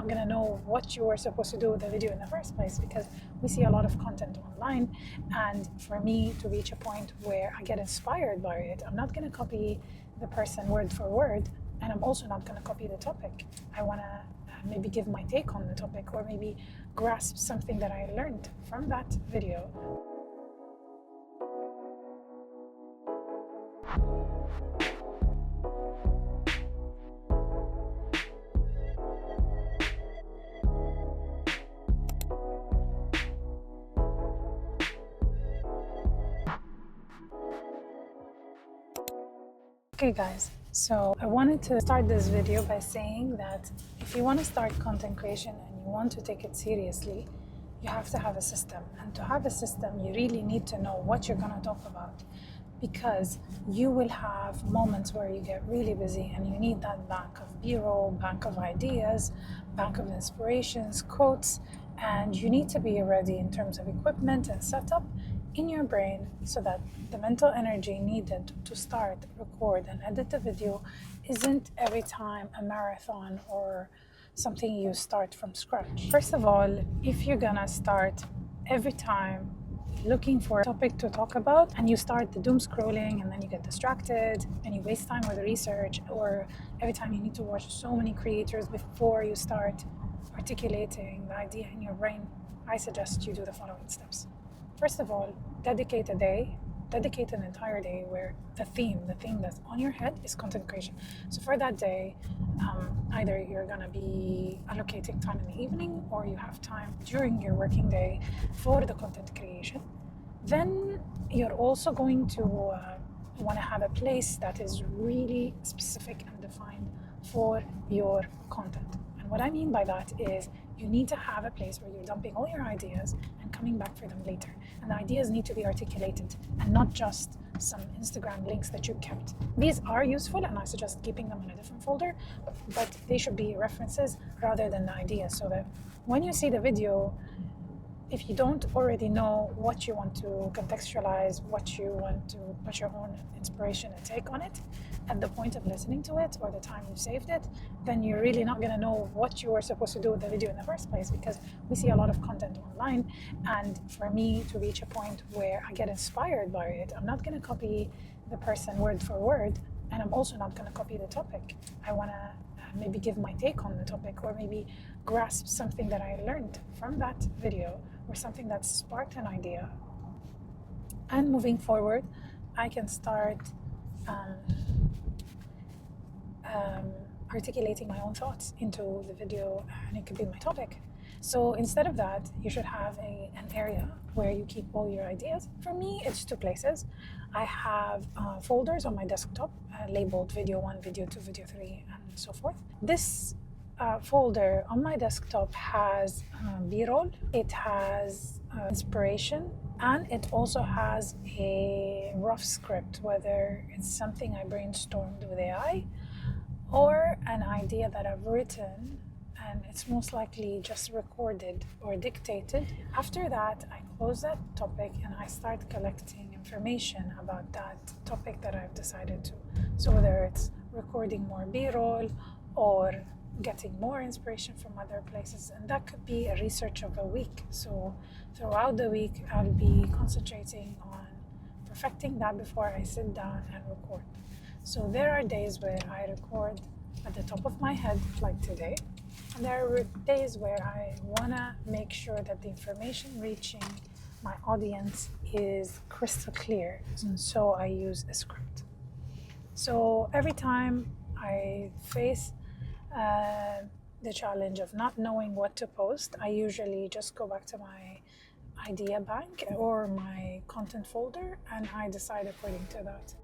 not going to know what you were supposed to do with the video in the first place, because we see a lot of content online. And for me to reach a point where I get inspired by it, I'm not going to copy the person word for word, and I'm also not going to copy the topic. I want to maybe give my take on the topic, or maybe grasp something that I learned from that video. Okay guys, so I wanted to start this video by saying that if you want to start content creation and you want to take it seriously, you have to have a system. And to have a system, you really need to know what you're going to talk about, because you will have moments where you get really busy and you need that bank of B-roll, bank of ideas, bank of inspirations, quotes, and you need to be ready in terms of equipment and setup in your brain so that the mental energy needed to start, record, and edit the video isn't every time a marathon or something you start from scratch. First of all, if you're gonna start every time looking for a topic to talk about and you start the doom scrolling and then you get distracted and you waste time with research, or every time you need to watch so many creators before you start articulating the idea in your brain, I suggest you do the following steps. First of all, dedicate an entire day where the theme that's on your head is content creation. So for that day, either you're gonna be allocating time in the evening or you have time during your working day for the content creation. Then you're also going to want to have a place that is really specific and defined for your content. And what I mean by that is you need to have a place where you're dumping all your ideas and coming back for them later. And the ideas need to be articulated and not just some Instagram links that you kept. These are useful and I suggest keeping them in a different folder, but they should be references rather than the ideas, so that when you see the video, if you don't already know what you want to contextualize, what you want to put your own inspiration and take on it, at the point of listening to it or the time you saved it, then you're really not going to know what you were supposed to do with the video in the first place, because we see a lot of content online. And for me to reach a point where I get inspired by it, I'm not going to copy the person word for word, and I'm also not going to copy the topic. I want to maybe give my take on the topic, or maybe grasp something that I learned from that video, or something that sparked an idea. And moving forward, I can start articulating my own thoughts into the video, and it could be my topic. So instead of that, you should have an area where you keep all your ideas. For me, it's two places. I have folders on my desktop labeled video 1, video 2, video 3, and so forth. This folder on my desktop has B-roll, it has inspiration, and it also has a rough script, whether it's something I brainstormed with AI or an idea that I've written and it's most likely just recorded or dictated. After that, I close that topic and I start collecting information about that topic that I've decided to. So whether it's recording more B-roll or getting more inspiration from other places, and that could be a research of a week. So throughout the week, I'll be concentrating on perfecting that before I sit down and record. So there are days where I record at the top of my head, like today, and there are days where I wanna make sure that the information reaching my audience is crystal clear, and so I use a script. So every time I face the challenge of not knowing what to post, I usually just go back to my idea bank or my content folder and I decide according to that.